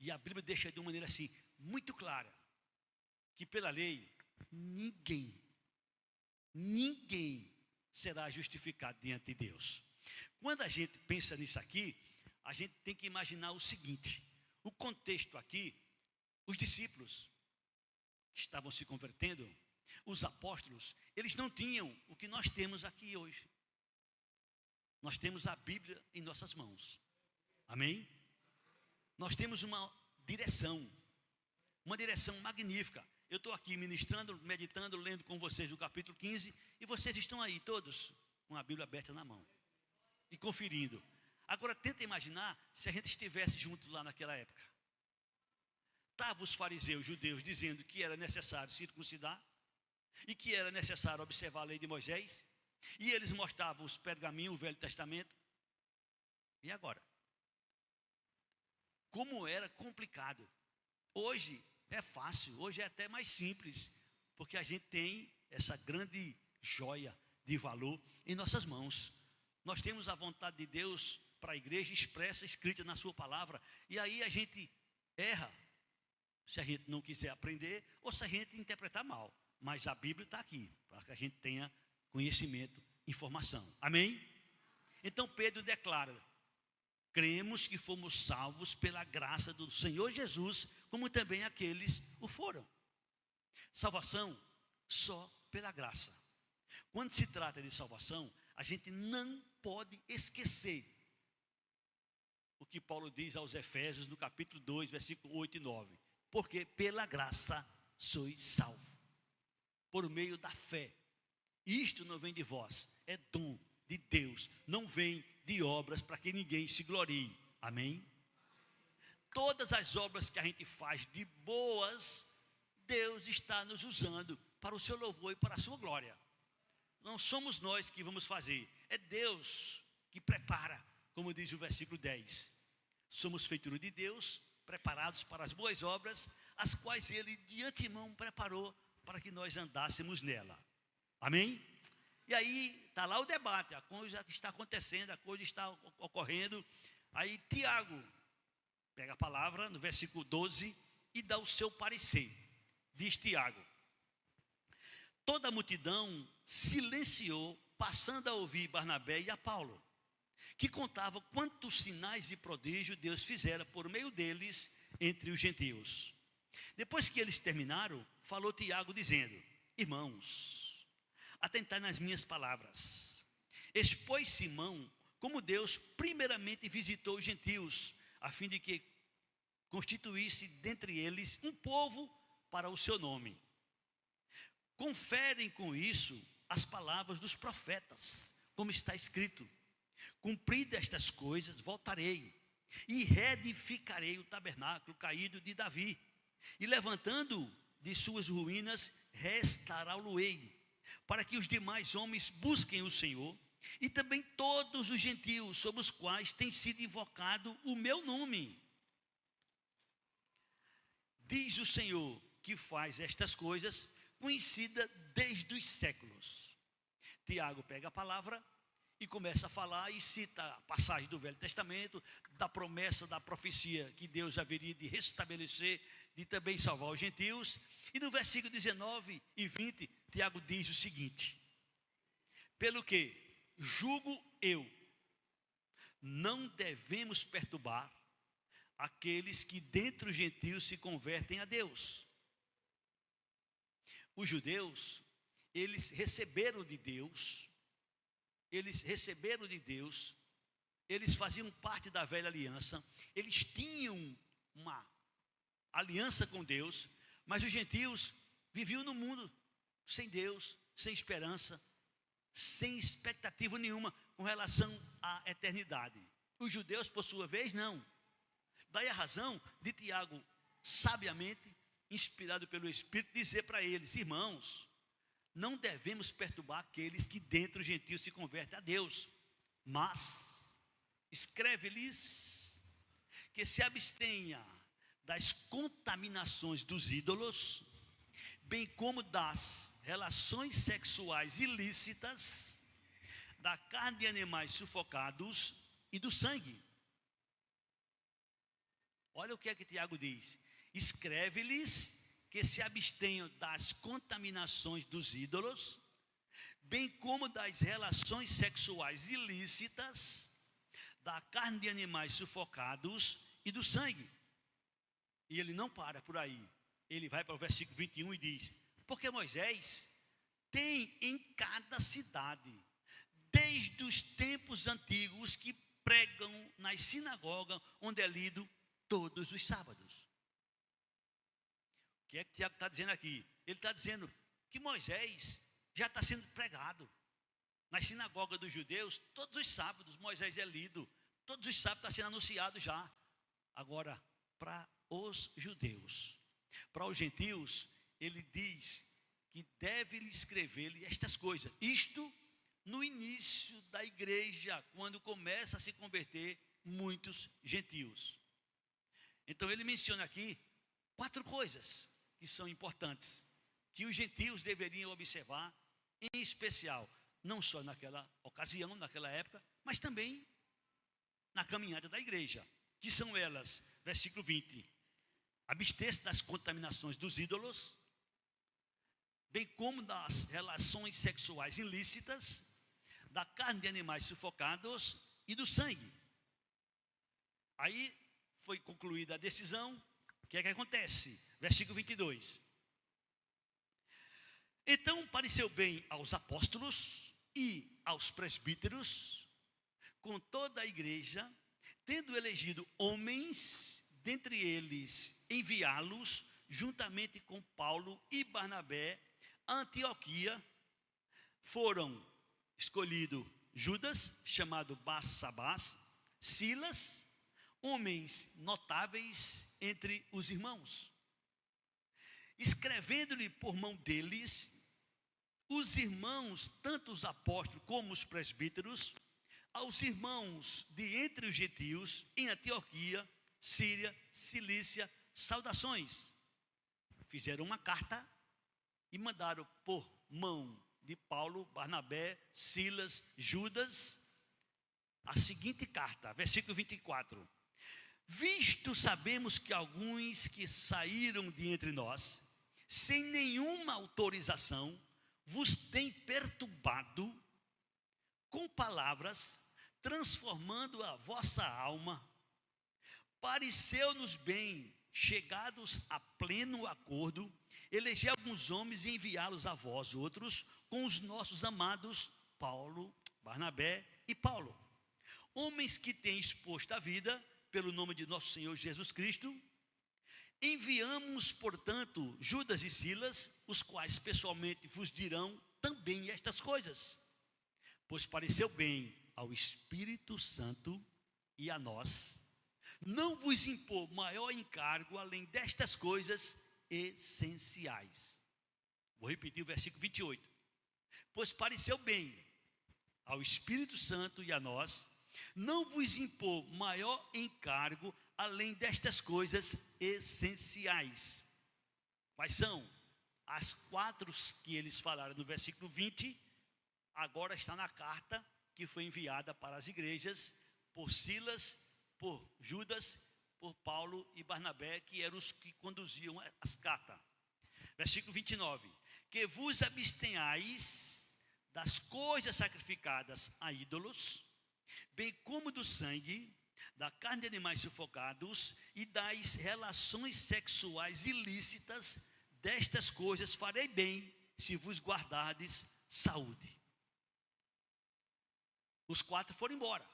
E a Bíblia deixa de uma maneira assim, muito clara, que pela lei, ninguém será justificado diante de Deus. Quando a gente pensa nisso aqui, a gente tem que imaginar o seguinte: o contexto aqui, os discípulos que estavam se convertendo, os apóstolos, eles não tinham o que nós temos aqui hoje. Nós temos a Bíblia em nossas mãos. Amém? Nós temos uma direção magnífica. Eu estou aqui ministrando, meditando, lendo com vocês o capítulo 15, e vocês estão aí todos com a Bíblia aberta na mão e conferindo. Agora tenta imaginar se a gente estivesse juntos lá naquela época. Estavam os fariseus judeus dizendo que era necessário circuncidar e que era necessário observar a lei de Moisés, e eles mostravam os pergaminhos, o Velho Testamento. E agora? Como era complicado. Hoje é fácil, hoje é até mais simples, porque a gente tem essa grande joia de valor em nossas mãos. Nós temos a vontade de Deus para a igreja expressa, escrita na sua palavra, e aí a gente erra se a gente não quiser aprender ou se a gente interpretar mal. Mas a Bíblia está aqui, para que a gente tenha conhecimento, informação. Amém? Então Pedro declara: cremos que fomos salvos pela graça do Senhor Jesus, como também aqueles o foram. Salvação só pela graça. Quando se trata de salvação, a gente não pode esquecer o que Paulo diz aos Efésios, no capítulo 2, versículo 8 e 9. Porque pela graça sois salvos, por meio da fé. Isto não vem de vós, é dom de Deus, não vem de obras para que ninguém se glorie. Amém? Todas as obras que a gente faz de boas, Deus está nos usando para o seu louvor e para a sua glória. Não somos nós que vamos fazer, é Deus que prepara, como diz o versículo 10. Somos feitura de Deus, preparados para as boas obras, as quais Ele de antemão preparou para que nós andássemos nela. Amém? E aí está lá o debate, a coisa está acontecendo, a coisa está ocorrendo. Aí Tiago pega a palavra no versículo 12 e dá o seu parecer. Diz Tiago: toda a multidão silenciou, passando a ouvir Barnabé e a Paulo, que contavam quantos sinais e prodígios Deus fizera por meio deles entre os gentios. Depois que eles terminaram, falou Tiago dizendo: irmãos, atentai nas minhas palavras. Expôs Simão como Deus primeiramente visitou os gentios, a fim de que constituísse dentre eles um povo para o seu nome. Conferem com isso as palavras dos profetas, como está escrito: cumpridas estas coisas, voltarei e reedificarei o tabernáculo caído de Davi, e levantando de suas ruínas, restaurá-lo-ei, para que os demais homens busquem o Senhor, e também todos os gentios sobre os quais tem sido invocado o meu nome. Diz o Senhor que faz estas coisas, conhecida desde os séculos. Tiago pega a palavra e começa a falar e cita a passagem do Velho Testamento, da promessa, da profecia que Deus haveria de restabelecer, de também salvar os gentios. E no versículo 19 e 20, Tiago diz o seguinte: pelo que julgo eu, não devemos perturbar aqueles que dentre os gentios se convertem a Deus. Os judeus, eles receberam de Deus, eles faziam parte da velha aliança, eles tinham uma aliança com Deus, mas os gentios viviam no mundo sem Deus, sem esperança, sem expectativa nenhuma com relação à eternidade. Os judeus, por sua vez, não. Daí a razão de Tiago, sabiamente, inspirado pelo Espírito, dizer para eles: irmãos, não devemos perturbar aqueles que dentre os gentios se convertem a Deus, mas escreve-lhes que se abstenha das contaminações dos ídolos, bem como das relações sexuais ilícitas, da carne de animais sufocados e do sangue. Olha o que é que Tiago diz: escreve-lhes que se abstenham das contaminações dos ídolos, bem como das relações sexuais ilícitas, da carne de animais sufocados e do sangue. E ele não para por aí. Ele vai para o versículo 21 e diz: porque Moisés tem em cada cidade, desde os tempos antigos, que pregam nas sinagogas, onde é lido todos os sábados. O que é que Tiago está dizendo aqui? Ele está dizendo que Moisés já está sendo pregado nas sinagogas dos judeus, todos os sábados. Moisés é lido, todos os sábados está sendo anunciado já. Agora, para os judeus, para os gentios, ele diz que deve escrever-lhe estas coisas. Isto no início da igreja, quando começa a se converter muitos gentios. Então ele menciona aqui 4 coisas que são importantes, que os gentios deveriam observar, em especial, não só naquela ocasião, naquela época, mas também na caminhada da igreja, que são elas, versículo 20: abster-se das contaminações dos ídolos, bem como das relações sexuais ilícitas, da carne de animais sufocados e do sangue. Aí foi concluída a decisão. O que é que acontece? Versículo 22. Então pareceu bem aos apóstolos e aos presbíteros, com toda a igreja, tendo elegido homens, dentre eles enviá-los, juntamente com Paulo e Barnabé, a Antioquia. Foram escolhidos Judas, chamado Barsabás, Silas, homens notáveis entre os irmãos. Escrevendo-lhe por mão deles, os irmãos, tanto os apóstolos como os presbíteros, aos irmãos de entre os gentios, em Antioquia, Síria, Cilícia, saudações. Fizeram uma carta e mandaram por mão de Paulo, Barnabé, Silas, Judas, a seguinte carta, versículo 24: visto sabemos que alguns que saíram de entre nós, sem nenhuma autorização, vos têm perturbado com palavras, transformando a vossa alma. Pareceu-nos bem, chegados a pleno acordo, eleger alguns homens e enviá-los a vós outros, com os nossos amados Paulo, Barnabé e Paulo, homens que têm exposto a vida pelo nome de nosso Senhor Jesus Cristo. Enviamos, portanto, Judas e Silas, os quais pessoalmente vos dirão também estas coisas, pois pareceu bem ao Espírito Santo e a nós não vos impor maior encargo além destas coisas essenciais. Vou repetir o versículo 28. Pois pareceu bem ao Espírito Santo e a nós não vos impor maior encargo além destas coisas essenciais. Quais são? As 4 que eles falaram no versículo 20, agora está na carta que foi enviada para as igrejas por Silas, por Judas, por Paulo e Barnabé, que eram os que conduziam as cartas. Versículo 29. Que vos abstenhais das coisas sacrificadas a ídolos, bem como do sangue, da carne de animais sufocados e das relações sexuais ilícitas. Destas coisas farei bem, se vos guardardes saúde. Os 4 foram embora,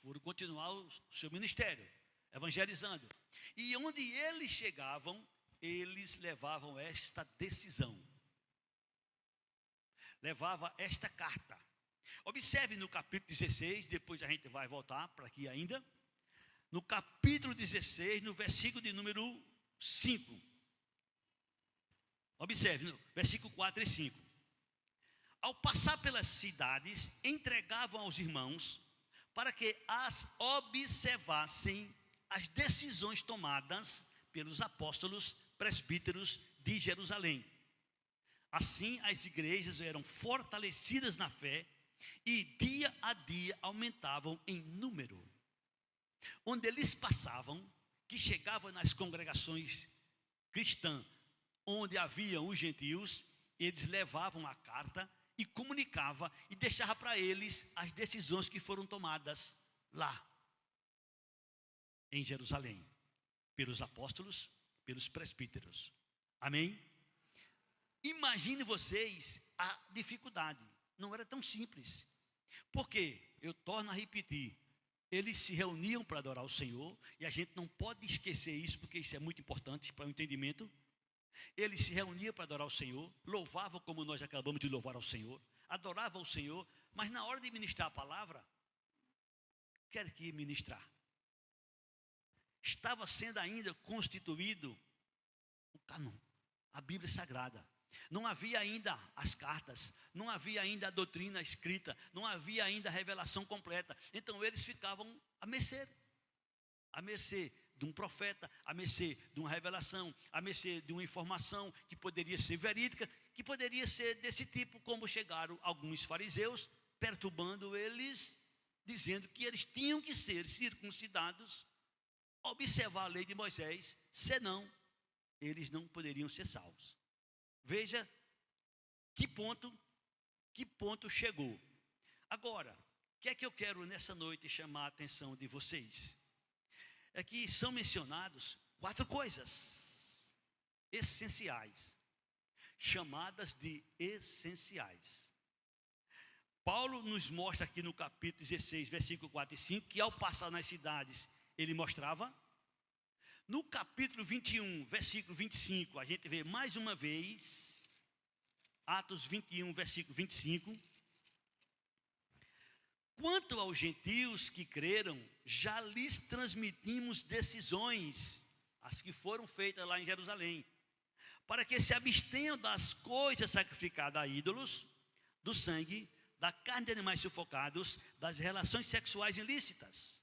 foram continuar o seu ministério, evangelizando. E onde eles chegavam, eles levavam esta decisão, levava esta carta. Observe no capítulo 16, depois a gente vai voltar para aqui ainda. No capítulo 16, no versículo de número 5. Observe, no versículo 4 e 5. Ao passar pelas cidades, entregavam aos irmãos para que as observassem as decisões tomadas pelos apóstolos presbíteros de Jerusalém. Assim, as igrejas eram fortalecidas na fé e dia a dia aumentavam em número. Onde eles passavam, que chegava nas congregações cristãs, onde haviam os gentios, eles levavam a carta e comunicava e deixava para eles as decisões que foram tomadas lá em Jerusalém, pelos apóstolos, pelos presbíteros. Amém? Imagine vocês a dificuldade. Não era tão simples. Porque, eu torno a repetir, eles se reuniam para adorar o Senhor, e a gente não pode esquecer isso, porque isso é muito importante para o entendimento. Eles se reuniam para adorar o Senhor, louvavam como nós acabamos de louvar ao Senhor, adoravam o Senhor, mas na hora de ministrar a palavra, quer que ia ministrar? Estava sendo ainda constituído o cânon, a Bíblia Sagrada. Não havia ainda as cartas, não havia ainda a doutrina escrita, não havia ainda a revelação completa. Então eles ficavam à mercê de um profeta, à mercê de uma revelação, à mercê de uma informação que poderia ser verídica, que poderia ser desse tipo, como chegaram alguns fariseus, perturbando eles, dizendo que eles tinham que ser circuncidados, observar a lei de Moisés, senão eles não poderiam ser salvos. Veja que ponto chegou. Agora, o que é que eu quero nessa noite chamar a atenção de vocês? É que são mencionados 4 coisas essenciais, chamadas de essenciais. Paulo nos mostra aqui no capítulo 16, versículo 4 e 5, que ao passar nas cidades, ele mostrava. No capítulo 21, versículo 25, a gente vê mais uma vez, Atos 21, versículo 25. Quanto aos gentios que creram, já lhes transmitimos decisões, as que foram feitas lá em Jerusalém, para que se abstenham das coisas sacrificadas a ídolos, do sangue, da carne de animais sufocados, das relações sexuais ilícitas.